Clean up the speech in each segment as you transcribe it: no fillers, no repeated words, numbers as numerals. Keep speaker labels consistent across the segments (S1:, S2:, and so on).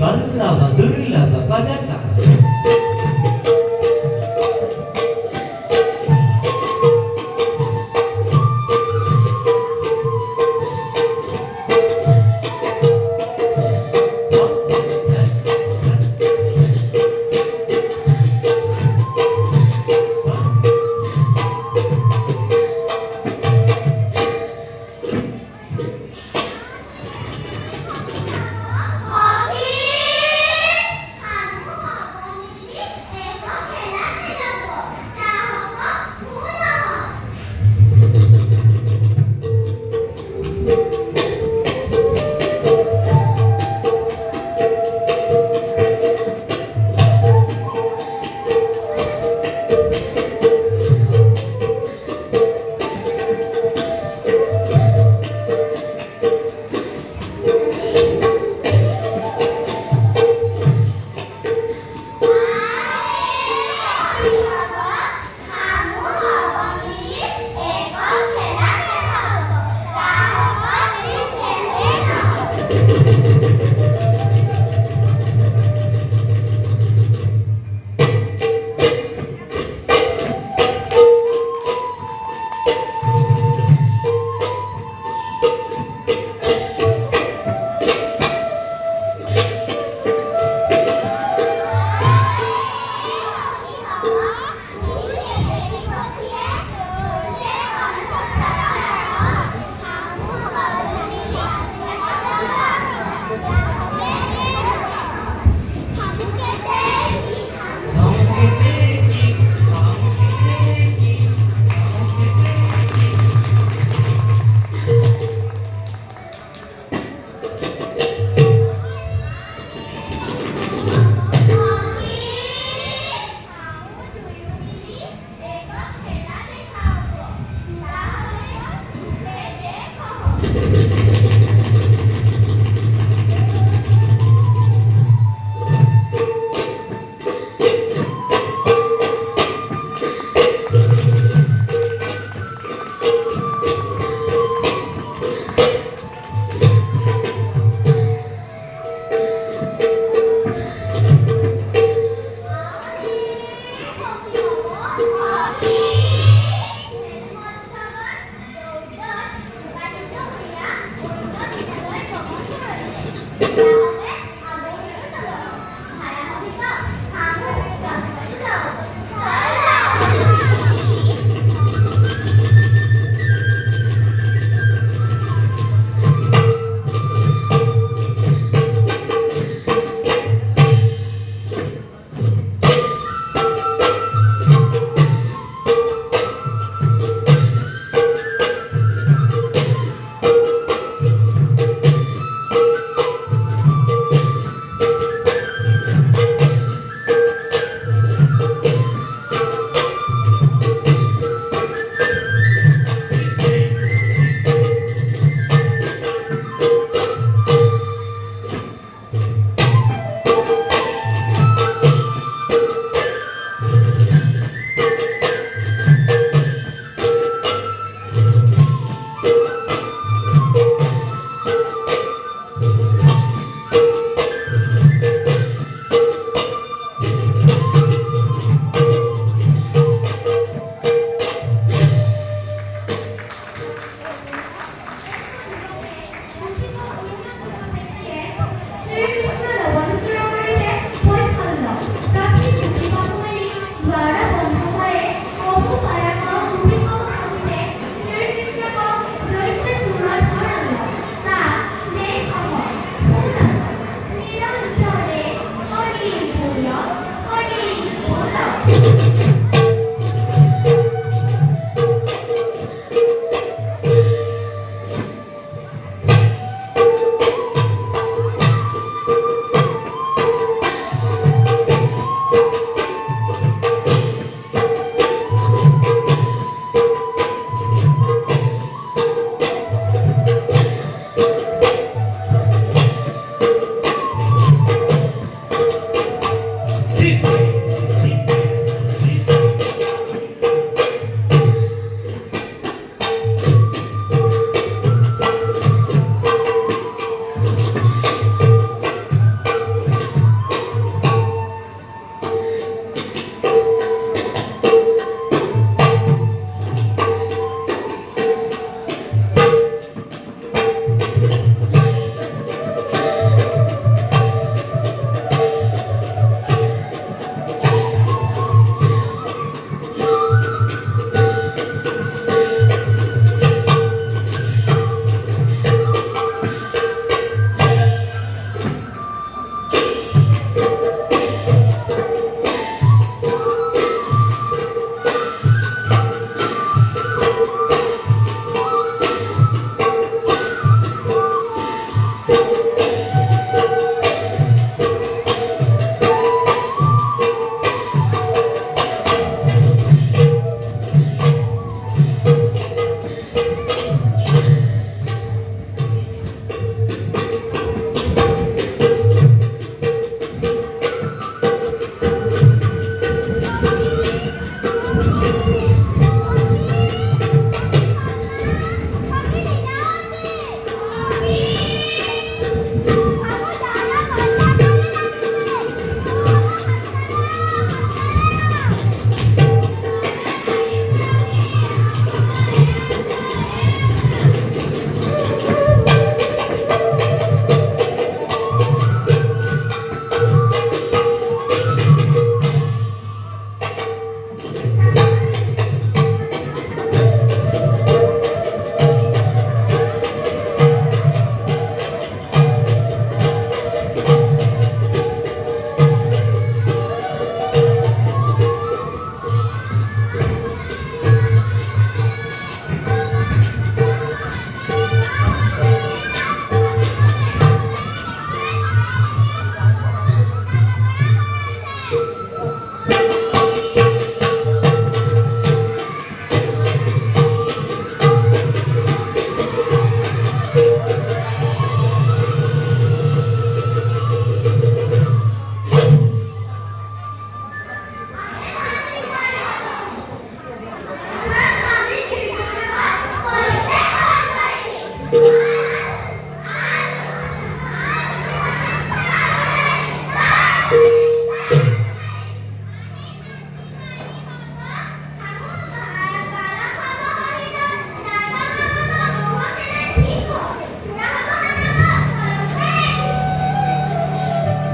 S1: వల్లభ దుర్లభ పదక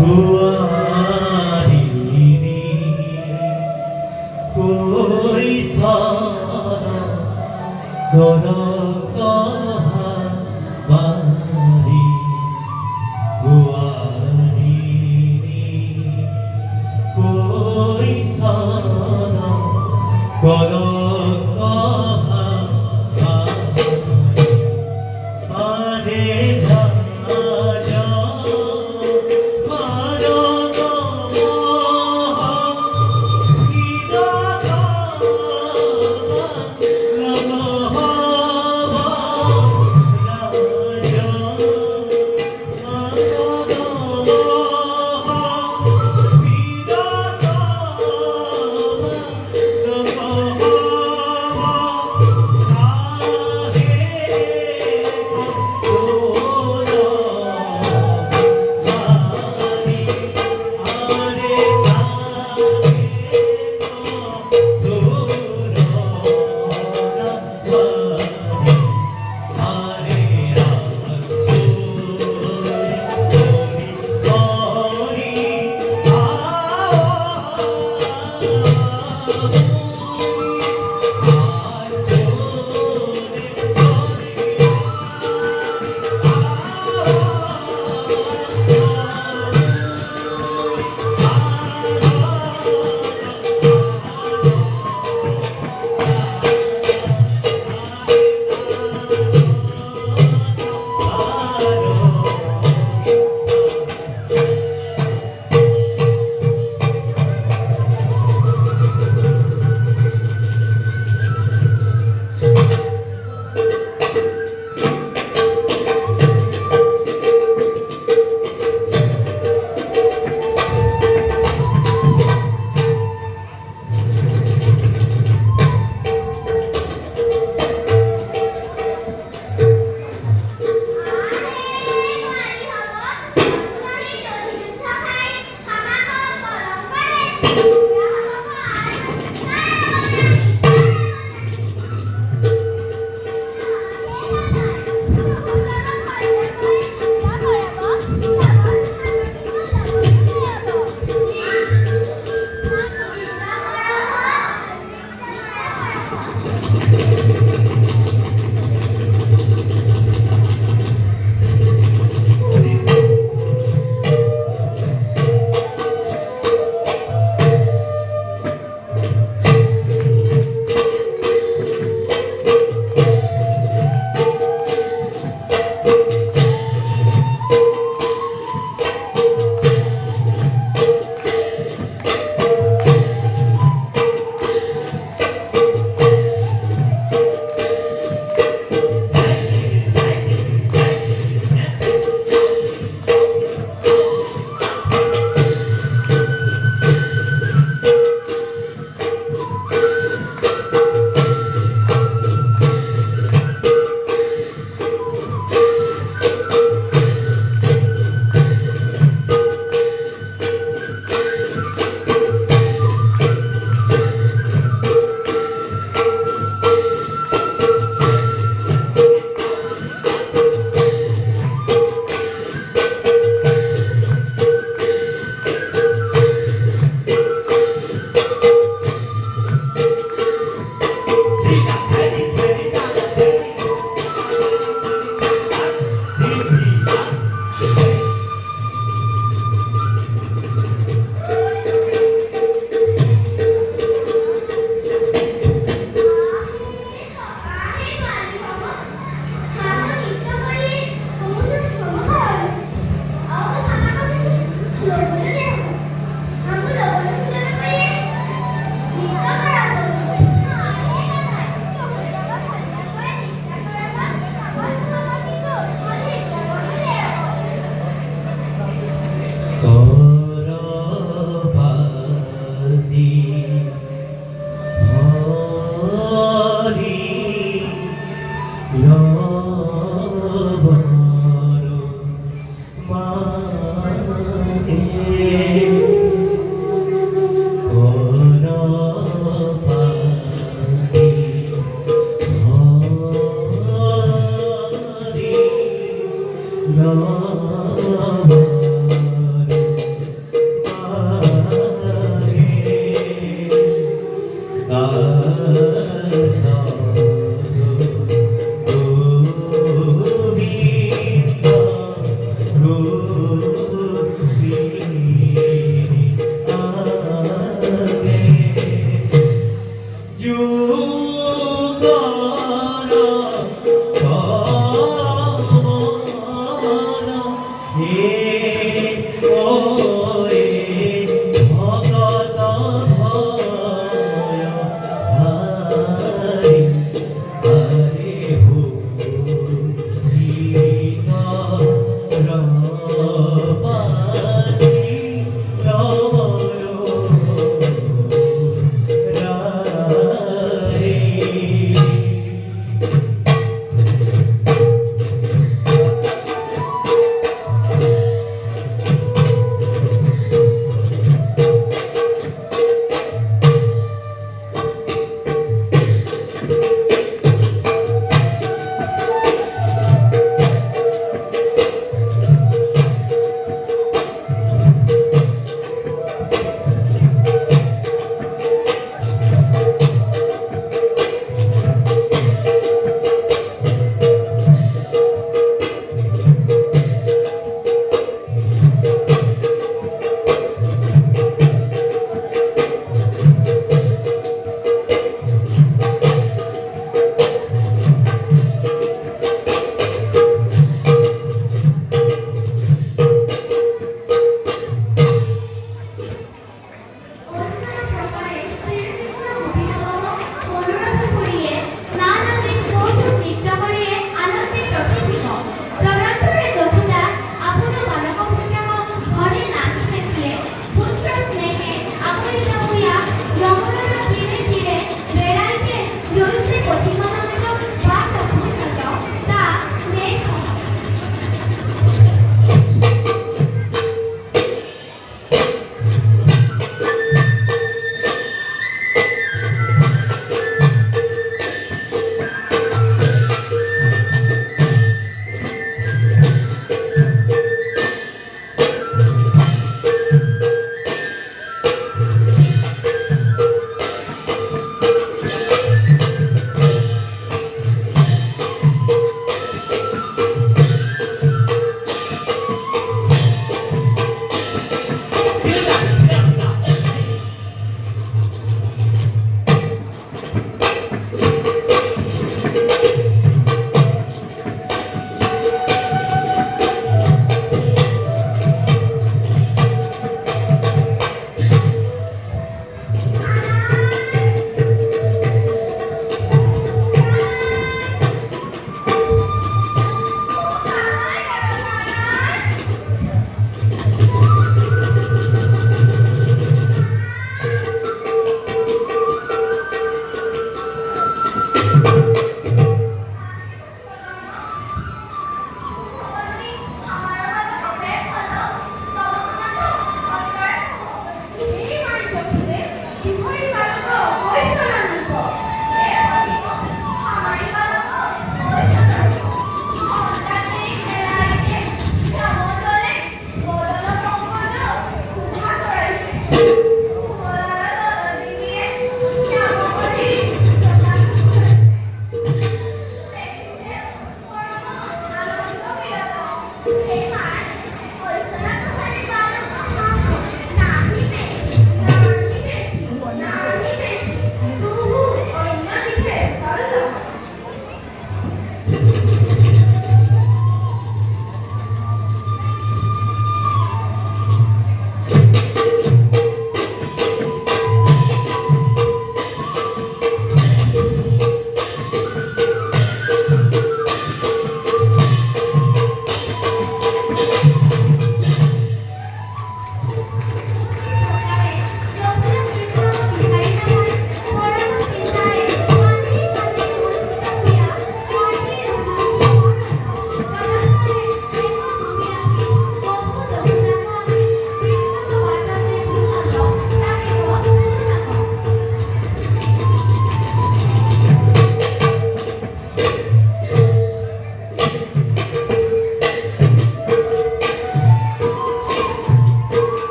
S1: বোৱাৰীনি কৈছান কনক হাবাৰী বোৱাৰীনি কৈছান কনক হাবাৰী আৰে ৰাজা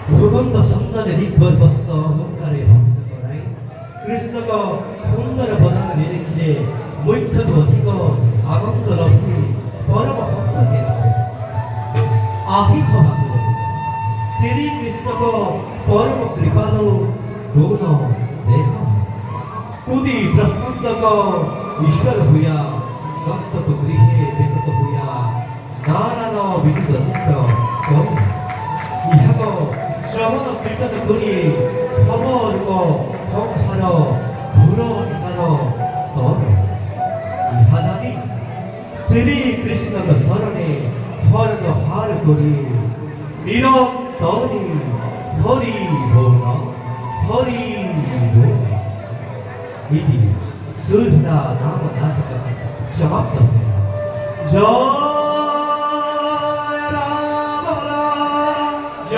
S1: ভূগন্ত সন্তানে দিব্যর বস্ত অহংকারে ভক্ত করাই কৃষ্ণক সুন্দর বদন নিরিখিলে মুখ্যত অধিক আনন্দ লভি পরম ভক্তকে আহি ক্ষমা করে শ্রীকৃষ্ণক পরম কৃপালু গুণ দেখ কুদি ব্রহ্মাণ্ডক ঈশ্বর হইয়া দন্তক গৃহে বেকত হইয়া নানান বিবিধ চিত্র কম ইহাক শ্রবণ কীর্তন করিয়ে খবরক সংসার ঘোর নিকাল তর ইহা জানি শ্রীকৃষ্ণক শরণে হরণ হার করি নিরন্তরে হরি বল হরি বল इति सुधा नाम नाटक समाप्त जय राम
S2: जय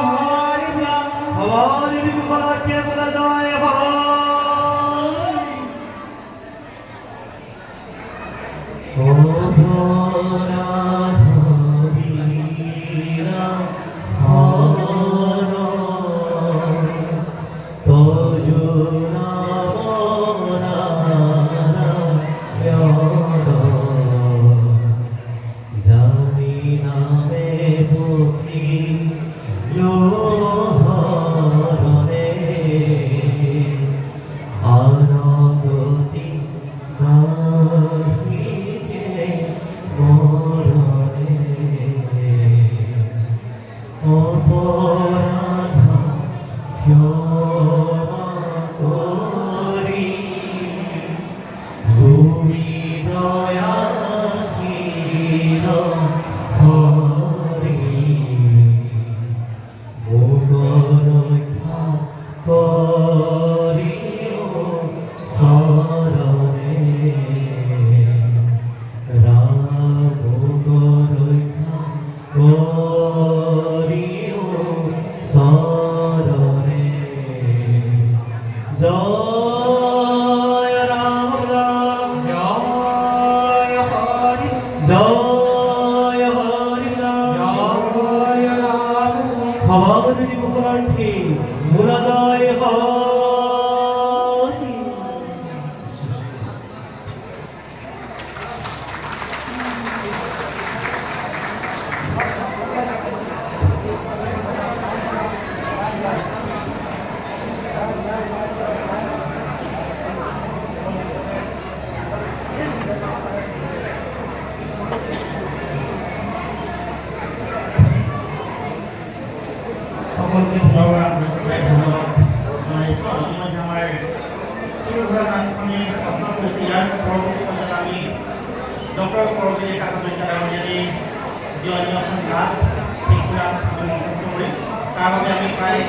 S2: हरि बोला
S1: हमारी भी बोला के बोला जय हमारी मुखराठी बोला जय हरि
S2: সকলকে ধন্যবাদ ধন্যবাদ আমার শিরোধার নামখানে আপনার করেছি ইয়ার পরবর্তী পর্যায়ে আমি ডক্টর পরবর্তী টাকা পয়সা আমাদের যে অন্য ঘাট সেইগুলা আমি মন্তব্য করি তার মধ্যে আমি প্রায়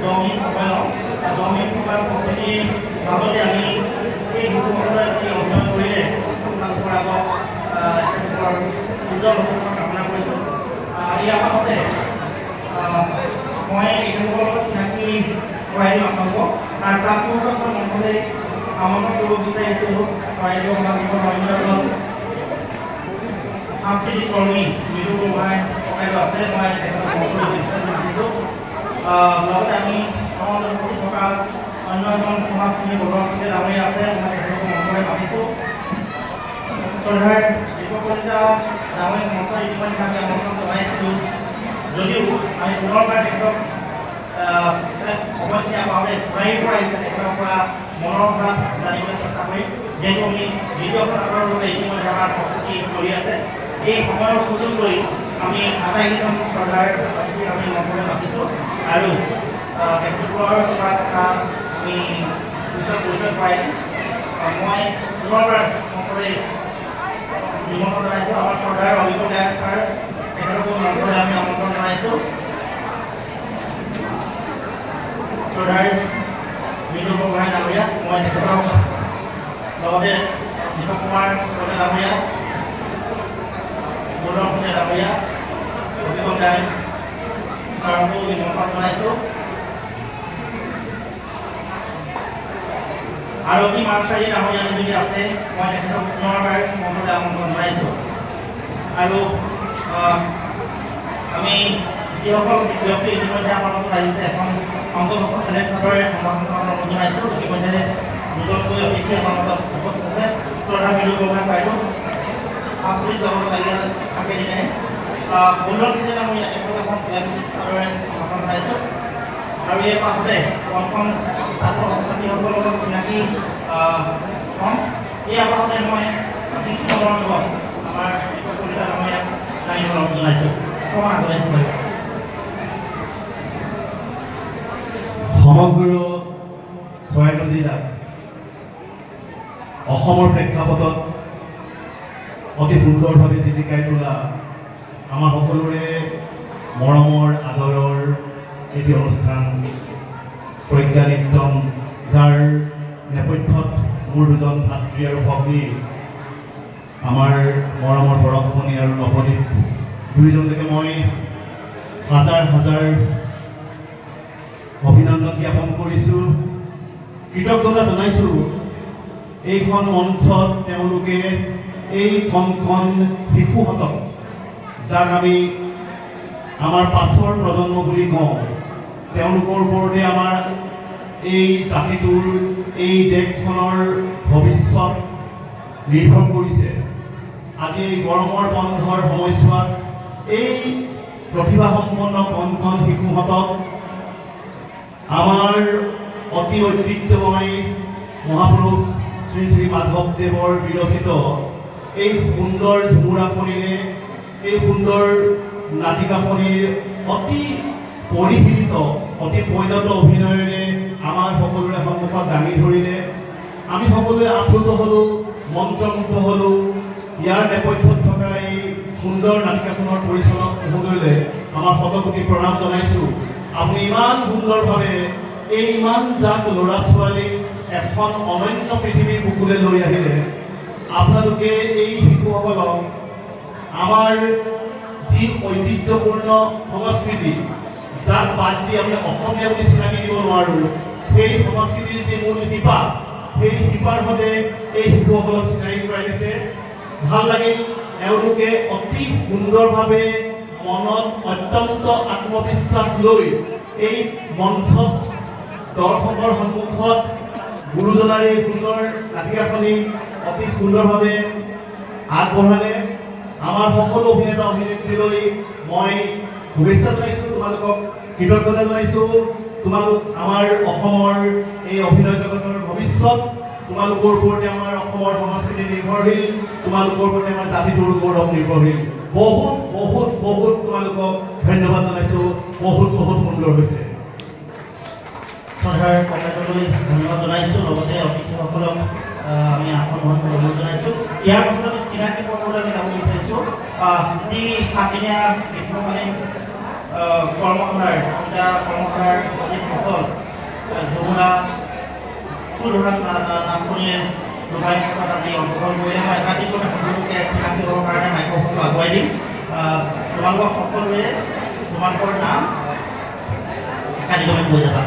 S2: 10 মিনিট সময় লওঁ 10 মিনিট সময় পদ্ধতি মাজতে আমি এই দুখসকলে যি অধ্যয়ন কৰিলে আপোনালোকৰ আগত উজ্জ্বল ভৱিষ্যত কামনা কৰিছোঁ ইয়াৰ পাছতে মই এইসকলৰ চিনাকি কৰাই দিম আপোনালোকক আৰু তাৰ মুহূৰ্তত মই মনতে আমন্ত্ৰণ কৰিব বিচাৰিছিলোঁ চৰাইদেউ সমাজৰ অন্য সাংস্কৃতিক কৰ্মী মৃদু গোহাঁই ককাইদেউ আছে মই তেখেতক লগতে আমি উপস্থিত থকা অন্য এজন সমাজকৰ্মী বৰুৱা ডাঙৰীয়া আছে মই তেখেতক মন্ত্ৰৰে মাতিছোঁ শ্ৰদ্ধাৰ দীপক কলিতা ডাঙৰীয়া মন্ত্ৰ ইতিমধ্যে আমি আমন্ত্ৰণ জনাইছিলোঁ যদিও আমি পুনৰবাৰ তেখেতক সময়খিনি পাওঁতে ঘূৰাই আহিছে তেখেতৰ পৰা মনৰ পৰা জানিবলৈ চেষ্টা কৰিম যিহেতু আমি দ্বিতীয় শতকৰ ৰূপে ইতিমধ্যে আমাৰ প্ৰস্তুতি চলি আছে এই সময়ৰ সুযোগ লৈ আমি আটাইকেইজন শ্ৰদ্ধাৰ আমি মন্ত্ৰৰে মাতিছোঁ আৰু তেখেতসকলৰ পৰা কথা আমি পিছত পৰিচয় কৰাইছোঁ মই পুনৰবাৰ মন্ত্ৰৰে নিমন্ত্ৰণ জনাইছোঁ আমাৰ শ্ৰদ্ধাৰ অভিজ্ঞ গায়ক ছাৰ তেখেতকো মন্ত্ৰৰে আমি আমন্ত্ৰণ জনাইছোঁ শ্ৰদ্ধাৰ মৃদু গোহাঁই ডাঙৰীয়া মই তেখেতক লগতে দীপক কুমাৰ ডাঙৰীয়া গৌৰৱ ডাঙৰীয়া অভিজ্ঞ গায়ক ছাৰকো নিমন্ত্ৰণ জনাইছোঁ আৰতী মানচাৰী ডাঙৰীয়া যদি আছে মই তেখেতক পুনৰবাৰ মন্ত্ৰলৈ আমন্ত্ৰণ জনাইছোঁ আৰু আমি যিসকল ব্যক্তি ইতিমধ্যে আমাৰ লগত আহিছে এখন অংকবস্ত্ৰ চেলেঞ্জ চাদৰে সমাধানৰ অনুমোদন জনাইছোঁ। ইতিমধ্যে নতুনকৈ অতিথি আমাৰ মাজত উপস্থিত আছে শ্ৰদ্ধা মিলু গগৈ বাইদেউ সাংস্কৃতিক জগত লাগিলে থাকে দিনে সুন্দৰ দিনে আমি এখন চেলেঞ্জ চাদৰে সমাধান জনাইছোঁ। আৰু এই পাছতে কণখন ছাত্ৰ ছাত্ৰীসকলৰ লগত চিনাকি হ'ম। এই আপাততে মই কৃষ্ণৰ লগত আমাৰ কবিতা মই জানিবলৈ জনাইছোঁ।
S3: সমগ্ৰ চৰাইদেউ জিলাত অসমৰ প্ৰেক্ষাপটত অতি সুন্দৰভাৱে জিলিকাই তোলা আমাৰ সকলোৰে মৰমৰ আদৰৰ এটি অনুষ্ঠান প্ৰজ্ঞা নৃত্যম, যাৰ নেপথ্যত মোৰ দুজন ভাতৃ আৰু ভগ্নী আমাৰ মৰমৰ পৰশমণি আৰু নৱদীপ দুইজনলৈকে মই হাজাৰ হাজাৰ অভিনন্দন জ্ঞাপন কৰিছোঁ, কৃতজ্ঞতা জনাইছোঁ। এইখন মঞ্চত তেওঁলোকে এই কণ কণ শিশুহঁতক, যাক আমি আমাৰ পাছৰ প্ৰজন্ম বুলি কওঁ, তেওঁলোকৰ ওপৰতে আমাৰ এই জাতিটোৰ, এই দেশখনৰ ভৱিষ্যত নিৰ্ভৰ কৰিছে। আজি এই গৰমৰ বন্ধৰ সময়ছোৱাত এই প্ৰতিভাসম্পন্ন কণ কণ শিশুহঁতক আমাৰ অতি ঐতিহ্যময় মহাপুৰুষ শ্ৰী শ্ৰী মাধৱদেৱৰ বিৰচিত এই সুন্দৰ ঝুমুৰাখনিৰে, এই সুন্দৰ নাটিকাখনিৰ অতি পৰিশীলিত, অতি পৰিণত অভিনয়েৰে আমাৰ সকলোৰে সন্মুখত দাঙি ধৰিলে। আমি সকলোৱে আপ্লুত হ'লোঁ, মন্ত্ৰমুগ্ধ হ'লোঁ। ইয়াৰ নেপথ্যত থকা এই সুন্দৰ নাটিকাখনৰ পৰিচালক মহোদয়লৈ আমাৰ শতকোটি প্ৰণাম জনাইছোঁ। আপুনি ইমান সুন্দৰভাৱে এই ইমানজাক ল'ৰা ছোৱালীক এখন অনন্য পৃথিৱীৰ বুকুলৈ লৈ আহিলে। আপোনালোকে এই শিশুসকলক আমাৰ যি ঐতিহ্যপূৰ্ণ সংস্কৃতি, যাক বাদ দি আমি অসমীয়া বুলি চিনাকি দিব নোৱাৰোঁ, সেই সংস্কৃতিৰ যি মূল শিপা, সেই শিপাৰ সৈতে এই শিশুসকলক চিনাকি কৰাই দিছে। ভাল লাগিল। এওঁলোকে অতি সুন্দৰভাৱে মনত অত্যন্ত আত্মবিশ্বাস লৈ এই মঞ্চত দৰ্শকৰ সন্মুখত গুৰুজনাৰ এই সুন্দৰ নাটিকাখনি অতি সুন্দৰভাৱে আগবঢ়ালে। আমাৰ সকলো অভিনেতা অভিনেত্ৰীলৈ মই শুভেচ্ছা জনাইছোঁ, তোমালোকক কৃতজ্ঞতা জনাইছোঁ। তোমালোক আমাৰ অসমৰ এই অভিনয় জগতৰ ভৱিষ্যত, তোমালোকৰ ওপৰতে আমাৰ অসমৰ সংস্কৃতি নিৰ্ভৰশীল, তোমালোকৰ ওপৰতে আমাৰ জাতিটোৰ গৌৰৱ নিৰ্ভৰশীল। বহুত বহুত বহুত তোমালোকক ধন্যবাদ জনাইছোঁ। বহুত বহুত সুন্দৰ হৈছে।
S2: শ্ৰদ্ধাৰ কমেণ্টলৈ ধন্যবাদ জনাইছোঁ। লগতে অতিথিসকলক আমি আসন গ্ৰহণ কৰিবলৈ জনাইছোঁ। ইয়াৰ পাছত আমি চিনাকি পৰ্বলৈ আমি যাব বিচাৰিছোঁ। যি সাতদিনীয়া গ্ৰীষ্মকালীন কৰ্মশালাৰ যি ফচল ঝুমুৰা চুৰধৰা নামখনিয়ে দুবাই ক্ষেত্ৰত আজি অংশগ্ৰহণ কৰিলে। মই একাধিকভাৱে সকলোকে চিনাকি হ'বৰ কাৰণে মাইক্ৰফোনটো আগুৱাই দিম। তোমালোকক সকলোৱে তোমালোকৰ নাম একাধিকভাৱে কৈ যাবা।